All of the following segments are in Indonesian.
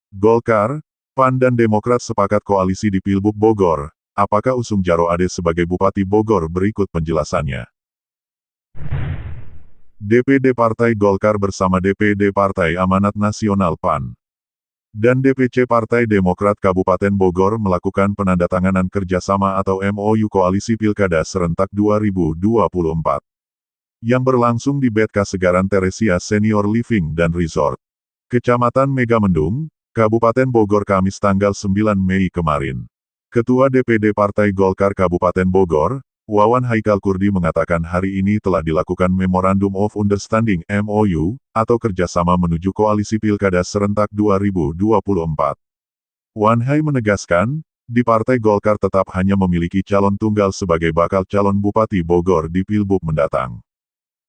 Golkar, PAN dan Demokrat sepakat koalisi di Pilbub Bogor. Apakah usung Djaro Ade sebagai Bupati Bogor? Berikut penjelasannya. DPD Partai Golkar bersama DPD Partai Amanat Nasional PAN dan DPC Partai Demokrat Kabupaten Bogor melakukan penandatanganan kerjasama atau MOU Koalisi Pilkada Serentak 2024 yang berlangsung di BET Kasegaran Teresia Senior Living dan Resort, Kecamatan Megamendung, Kabupaten Bogor Kamis tanggal 9 Mei kemarin. Ketua DPD Partai Golkar Kabupaten Bogor, Wawan Haikal Kurdi mengatakan hari ini telah dilakukan Memorandum of Understanding (MOU) atau kerjasama menuju koalisi Pilkada Serentak 2024. Wan Hai menegaskan, di Partai Golkar tetap hanya memiliki calon tunggal sebagai bakal calon Bupati Bogor di Pilbub mendatang,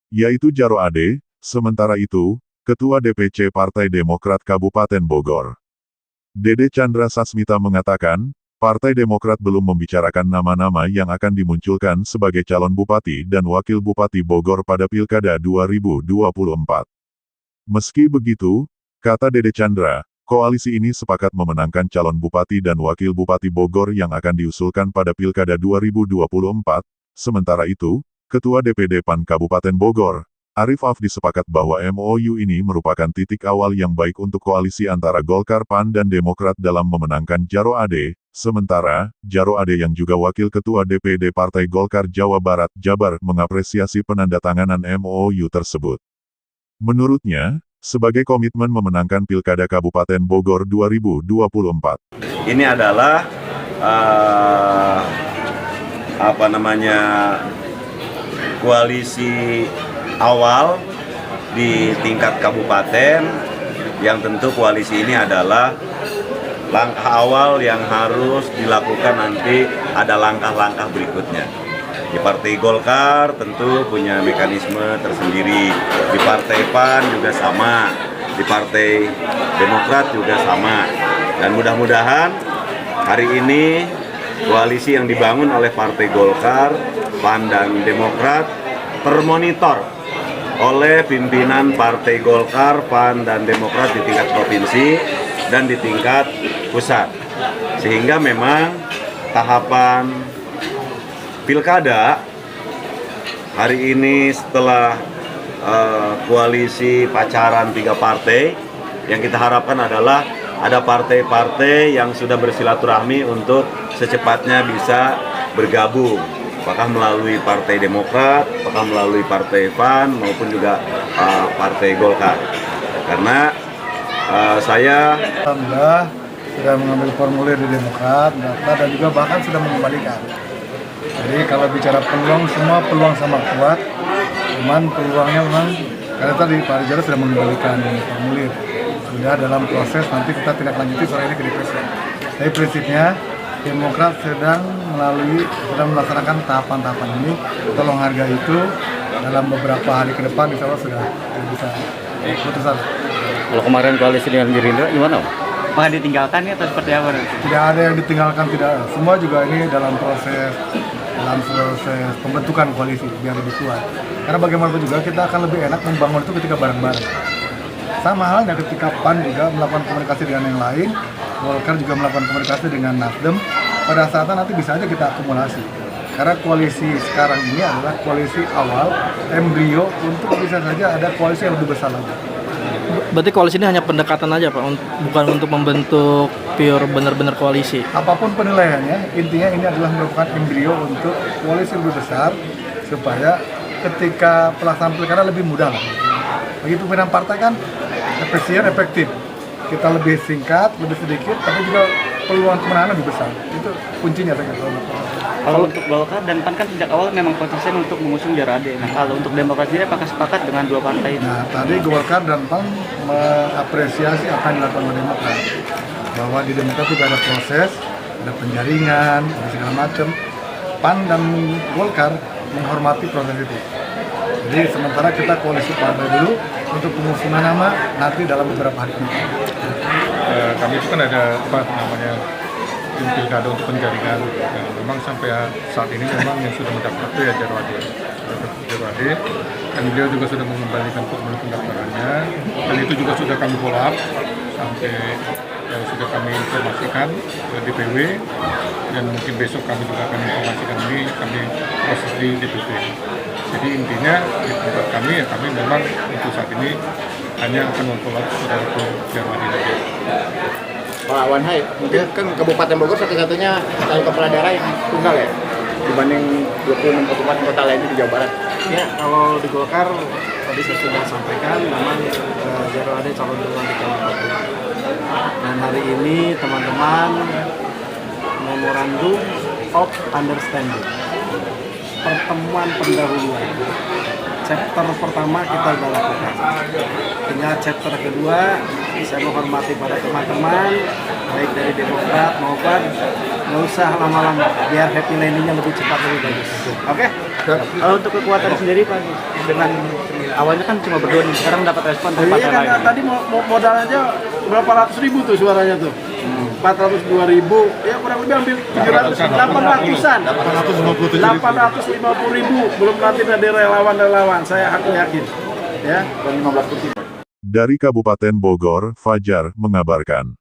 yaitu Djaro Ade. Sementara itu, Ketua DPC Partai Demokrat Kabupaten Bogor, Dede Chandra Sasmita mengatakan, Partai Demokrat belum membicarakan nama-nama yang akan dimunculkan sebagai calon Bupati dan Wakil Bupati Bogor pada Pilkada 2024. Meski begitu, kata Dede Chandra, koalisi ini sepakat memenangkan calon Bupati dan Wakil Bupati Bogor yang akan diusulkan pada Pilkada 2024. Sementara itu, Ketua DPD PAN Kabupaten Bogor, Arif Afdi sepakat bahwa MOU ini merupakan titik awal yang baik untuk koalisi antara Golkar, PAN dan Demokrat dalam memenangkan Djaro Ade. Sementara, Djaro Ade yang juga Wakil Ketua DPD Partai Golkar Jawa Barat Jabar mengapresiasi penandatanganan MOU tersebut. Menurutnya, sebagai komitmen memenangkan Pilkada Kabupaten Bogor 2024. Ini adalah koalisi awal di tingkat kabupaten, yang tentu koalisi ini adalah langkah awal yang harus dilakukan, nanti ada langkah-langkah berikutnya. Di Partai Golkar tentu punya mekanisme tersendiri, di Partai PAN juga sama, di Partai Demokrat juga sama. Dan mudah-mudahan hari ini koalisi yang dibangun oleh Partai Golkar, PAN dan Demokrat termonitor oleh pimpinan Partai Golkar, PAN dan Demokrat di tingkat provinsi dan di tingkat pusat. Sehingga memang tahapan pilkada hari ini setelah koalisi pacaran 3 partai, yang kita harapkan adalah ada partai-partai yang sudah bersilaturahmi untuk secepatnya bisa bergabung, apakah melalui Partai Demokrat, apakah melalui Partai PAN, maupun juga Partai Golkar. Karena saya alhamdulillah sudah mengambil formulir di Demokrat, dan juga bahkan sudah mengembalikan. Jadi kalau bicara peluang, semua peluang sama kuat, cuman peluangnya memang karena tadi Pak Djaro sudah mengembalikan formulir, sudah dalam proses, nanti kita tindak lanjuti sore ini ke DPC. Tapi prinsipnya Demokrat sedang melaksanakan tahapan-tahapan ini. Tolong harga itu dalam beberapa hari ke depan insya Allah sudah bisa putusan. Kalau kemarin koalisi dengan Gerindra gimana? Apakah ditinggalkan ya atau seperti apa? Tidak ada yang ditinggalkan, tidak. Semua juga ini dalam proses pembentukan koalisi biar lebih kuat. Karena bagaimanapun juga kita akan lebih enak membangun itu ketika bareng-bareng. Sama halnya ketika PAN juga melakukan komunikasi dengan yang lain, Golkar juga melakukan komunikasi dengan Nasdem. Pada saatnya nanti bisa aja kita akumulasi. Karena koalisi sekarang ini adalah koalisi awal, embrio untuk bisa saja ada koalisi yang lebih besar lagi. Berarti koalisi ini hanya pendekatan aja Pak, bukan untuk membentuk pure benar-benar koalisi? Apapun penilaiannya, intinya ini adalah merupakan embrio untuk koalisi lebih besar, supaya ketika pelaksanaan pilkada lebih mudah lah. Begitu pimpinan partai kan efisien, efektif. Kita lebih singkat, lebih sedikit, tapi juga peluang kemenangan lebih besar. Itu kuncinya saya kira. Kalau untuk Golkar dan PAN kan sejak awal memang konsisten untuk mengusung Djaro Ade. Nah, kalau untuk Demokrat sendiri apakah sepakat dengan 2 partai ini? Nah, tadi Golkar dan PAN mengapresiasi apa yang dilakukan oleh Demokrat. Bahwa di Demokrat juga ada proses, ada penjaringan, ada segala macam. PAN dan Golkar menghormati proses itu. Jadi sementara kita koalisi partai dulu untuk pengusungan nama nanti dalam beberapa hari ini. Kami itu kan ada tim pilkada untuk penjaringan. Memang sampai saat ini memang yang sudah mendaftar itu ya Djaro Ade, dan beliau juga sudah mengembalikan formulir pendaftarannya, dan itu juga sudah kami follow up sampai sudah kami informasikan ke DPW, dan mungkin besok kami juga akan informasikan ini, kami proses di DPP. Jadi intinya di tempat kami ya kami memang untuk saat ini hanya akan memfollow saudara Jarwadi saja. Pak Wanhai, mungkin kan Kabupaten Bogor satu-satunya calon kepala daerah yang tunggal ya, dibanding 26 kabupaten kota lainnya di Jawa Barat. Ya, kalau di Golkar tadi saya sudah sampaikan memang Jarwadi calon tunggal di kabupaten. Dan hari ini teman-teman memorandum of understanding, pertemuan pendahuluan. Chapter pertama kita sudah lakukan. Tinggal chapter kedua, saya menghormati pada teman-teman, baik dari Demokrat maupun nggak usah lama-lama, biar happy landingnya lebih cepat lebih bagus. Oke? Kalau untuk kekuatan sendiri Pak, dengan awalnya kan cuma berdua nih, sekarang dapat respon dari Iya partai kan lain. tadi modal aja berapa ratus ribu tuh suaranya tuh. 402.000, ya kurang lebih ambil 800-an, 850.000, belum nanti dari relawan-relawan, saya yakin, ya. Dari Kabupaten Bogor, Fajar mengabarkan.